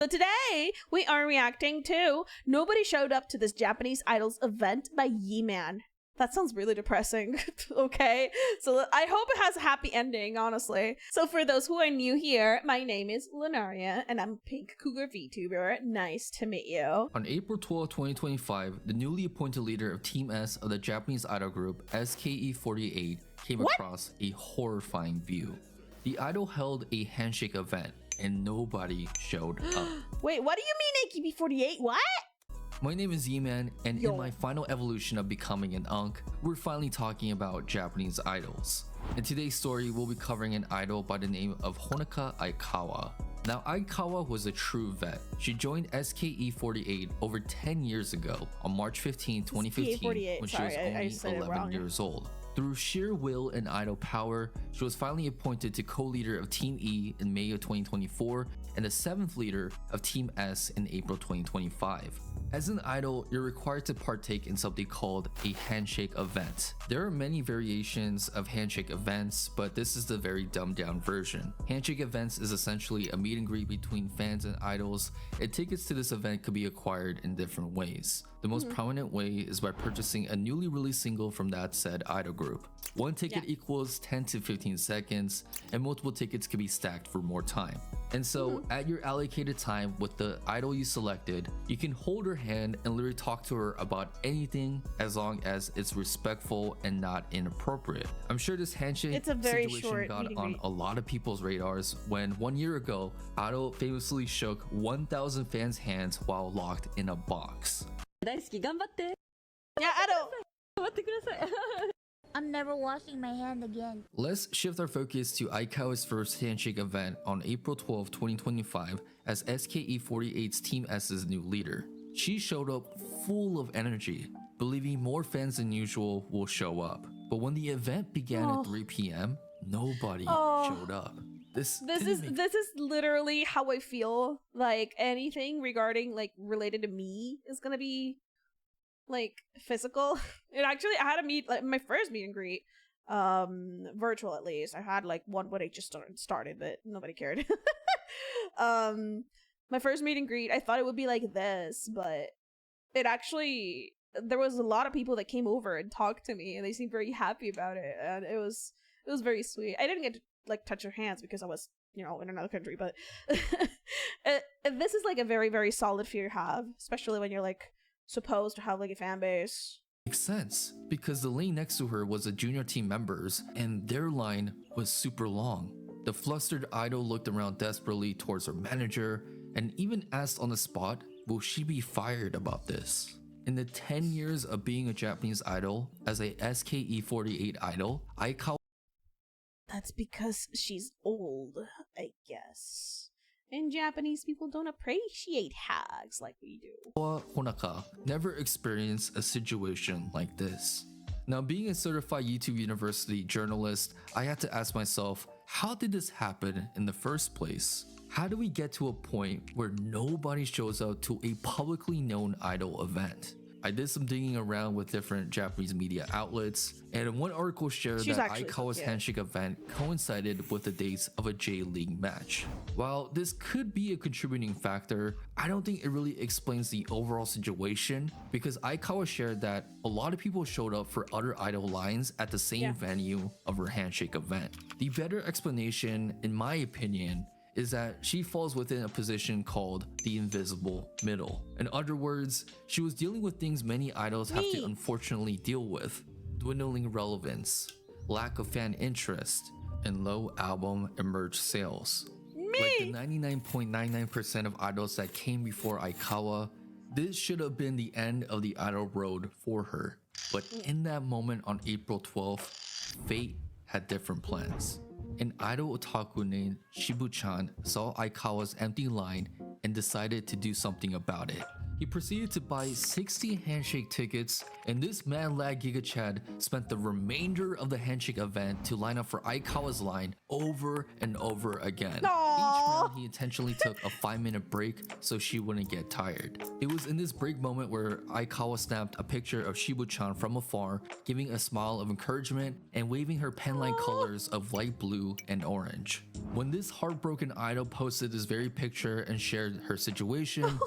So today we are reacting to Nobody Showed Up to This Japanese Idols Event by YiMan. That sounds really depressing. Okay, so I hope it has a happy ending, honestly. So for those who are new here, my name is Lunaria and I'm Pink Cougar VTuber. Nice to meet you. On April 12, 2025, the newly appointed leader of Team S of the Japanese idol group SKE48 came across a horrifying view. The idol held a handshake event and nobody showed up. Wait, what do you mean AKB48? What? My name is YiMan, and in my final evolution of becoming an unk, we're finally talking about Japanese idols. In today's story, we'll be covering an idol by the name of Honoka Aikawa. Now, Aikawa was a true vet. She joined SKE48 over 10 years ago on March 15, 2015, when she was only 11 years old. Through sheer will and idol power, she was finally appointed to co-leader of Team E in May of 2024 and the 7th leader of Team S in April 2025. As an idol, you're required to partake in something called a handshake event. There are many variations of handshake events, but this is the very dumbed down version. Handshake events is essentially a meet and greet between fans and idols, and tickets to this event could be acquired in different ways. The most prominent way is by purchasing a newly released single from that said idol group. One ticket equals 10 to 15 seconds, and multiple tickets can be stacked for more time. And so at your allocated time with the idol you selected, you can hold her hand and literally talk to her about anything as long as it's respectful and not inappropriate. I'm sure this handshake situation got on a lot of people's radars when 1 year ago, Idol famously shook 1,000 fans' hands while locked in a box. Yeah, Idol! I'm never washing my hand again. Let's shift our focus to Aikawa's first handshake event on April 12, 2025 as SKE48's Team S's new leader. She showed up full of energy, believing more fans than usual will show up. But when the event began at 3 p.m., nobody showed up. This is literally how I feel. Like anything regarding related to me is gonna be physical. It actually, I had a my first meet and greet, virtual at least. I had one when it just started, but nobody cared. My first meet and greet, I thought it would be like this, but it actually, there was a lot of people that came over and talked to me, and they seemed very happy about it, and it was very sweet. I didn't get to touch their hands because I was, in another country, but this is a very, very solid fear to have, especially when you're supposed to have a fan base. Makes sense, because the lane next to her was the junior team members, and their line was super long. The flustered idol looked around desperately towards her manager, and even asked on the spot, will she be fired about this? In the 10 years of being a Japanese idol, as a SKE48 idol, Aikawa— That's because she's old, I guess. And Japanese people don't appreciate hags like we do. Honoka never experienced a situation like this. Now, being a certified YouTube University journalist, I had to ask myself, how did this happen in the first place? How do we get to a point where nobody shows up to a publicly known idol event? I did some digging around with different Japanese media outlets, and one article shared that Aikawa's handshake event coincided with the dates of a J-League match. While this could be a contributing factor, I don't think it really explains the overall situation, because Aikawa shared that a lot of people showed up for other idol lines at the same venue of her handshake event. The better explanation, in my opinion, is that she falls within a position called the invisible middle. In other words, she was dealing with things many idols have to unfortunately deal with: dwindling relevance, lack of fan interest, and low album and merch sales. Like the 99.99% of idols that came before Aikawa, this should have been the end of the idol road for her. But in that moment on April 12th, fate had different plans. An idol otaku named Shibu-chan saw Aikawa's empty line and decided to do something about it. He proceeded to buy 60 handshake tickets, and this mad lad Giga Chad spent the remainder of the handshake event to line up for Aikawa's line over and over again. Each round, he intentionally took a 5-minute break so she wouldn't get tired. It was in this break moment where Aikawa snapped a picture of Shibu-chan from afar, giving a smile of encouragement and waving her pen-like colors of light blue and orange. When this heartbroken idol posted this very picture and shared her situation,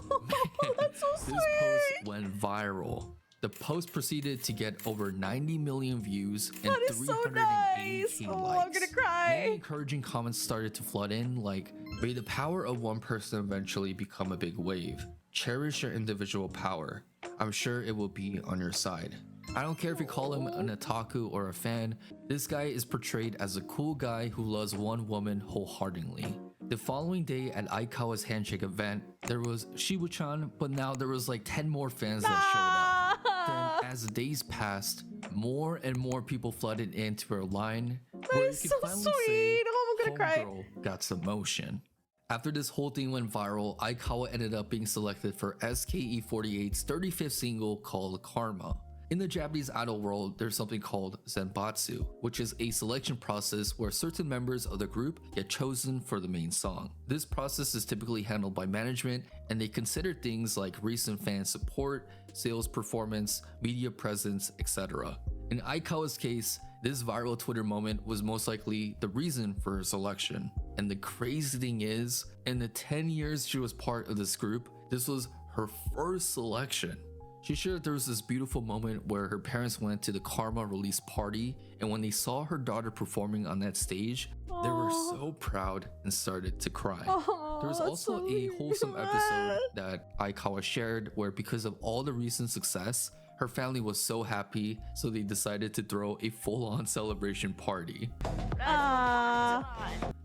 That's so sweet. this post went viral. The post proceeded to get over 90 million views and That is so 380K nice. Oh, likes. I'm gonna cry. Many encouraging comments started to flood in, like, may the power of one person eventually become a big wave. Cherish your individual power. I'm sure it will be on your side. I don't care if you call him an otaku or a fan, this guy is portrayed as a cool guy who loves one woman wholeheartedly. The following day at Aikawa's handshake event, there was Shibu-chan, but now there was like 10 more fans that showed up. Then as the days passed, more and more people flooded into her line, where you is could so finally sweet. say, Oh, I'm gonna cry. homegirl got some motion. After this whole thing went viral, Aikawa ended up being selected for SKE48's 35th single called Karma. In the Japanese idol world, there's something called Zenbatsu, which is a selection process where certain members of the group get chosen for the main song. This process is typically handled by management, and they consider things like recent fan support, sales performance, media presence, etc. In Aikawa's case, this viral Twitter moment was most likely the reason for her selection. And the crazy thing is, in the 10 years she was part of this group, this was her first selection. She shared there was this beautiful moment where her parents went to the Karma release party, and when they saw her daughter performing on that stage, they were so proud and started to cry. There was also a wholesome episode that Aikawa shared where, because of all the recent success, her family was so happy, so they decided to throw a full-on celebration party.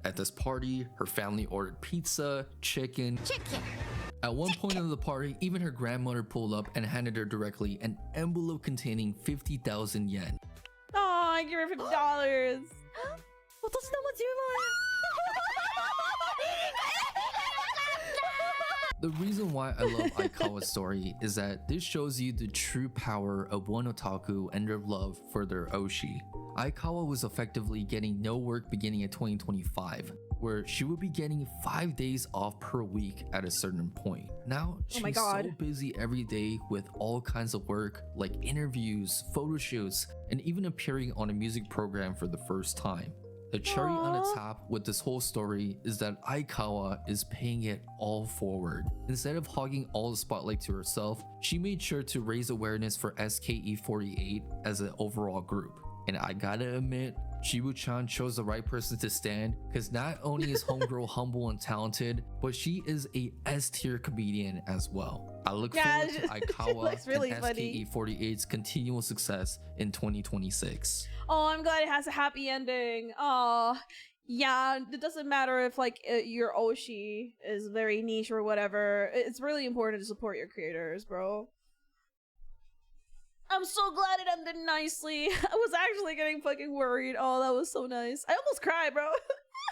At this party, her family ordered pizza, chicken. At one point of the party, even her grandmother pulled up and handed her directly an envelope containing 50,000 yen. Oh, I give her $50. The reason why I love Aikawa's story is that this shows you the true power of one otaku and their love for their oshi. Aikawa was effectively getting no work beginning in 2025, where she would be getting 5 days off per week at a certain point. Now, she's so busy every day with all kinds of work like interviews, photo shoots, and even appearing on a music program for the first time. The cherry on the top with this whole story is that Aikawa is paying it all forward. Instead of hogging all the spotlight to herself, she made sure to raise awareness for SKE48 as an overall group. And I gotta admit, Shibu-chan chose the right person to stand, because not only is homegirl humble and talented, but she is a S-tier comedian as well. I look forward to Aikawa really and funny. SKE48's continual success in 2026. Oh, I'm glad it has a happy ending. Oh, yeah, it doesn't matter if like your oshi is very niche or whatever. It's really important to support your creators, bro. I'm so glad it ended nicely. I was actually getting fucking worried. Oh, that was so nice. I almost cried, bro.